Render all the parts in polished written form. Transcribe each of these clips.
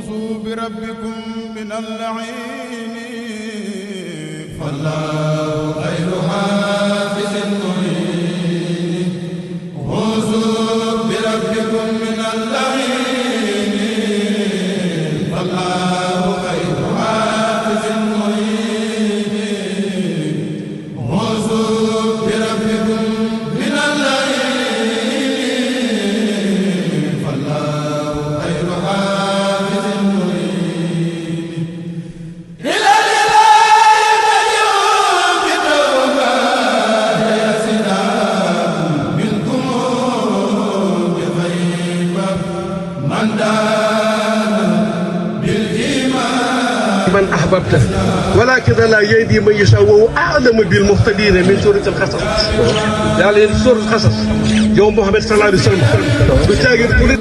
فوزوا بربكم من اللعين فالله خير حافظ معين فوزوا بربكم من اللعين فالله خير حافظ معين فوزوا بربكم من اللعين فالله خير حافظ معين إلى الإله تجوا بتوبة يا سلام منكم بغيبة من دان بالإيمان من أحببته ولكن لا يهدي من يشاء وهو أعلم بالمهتدين من سورة القصص. يعني سورة القصص يوم محمد صلى الله عليه وسلم بتاجر كل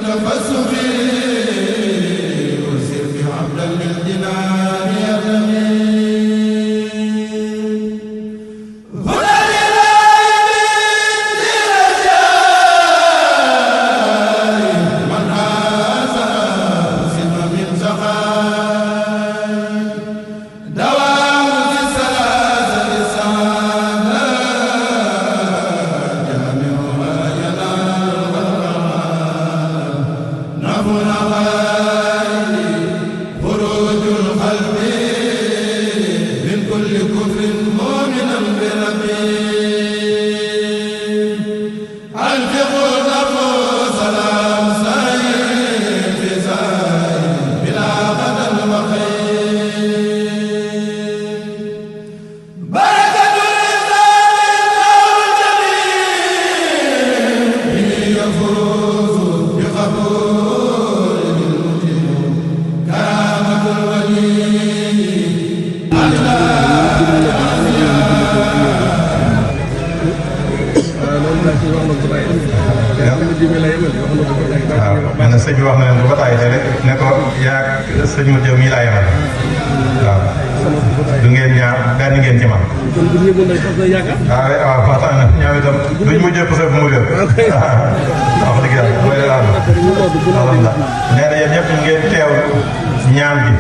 man na sëñ bi wax na leen bu ko taay rek ne ko yaa sëñ ma jëw mii laa yemal waaw du ngeen ñaar benn ngeen ci man waaw waaw tax na ñoom itam duñ mu jëpp sa bu mu réer wax dëgg yàlla mooy laan alhamdulilah nee na yéen ñëpp ngeen teew ñaan gi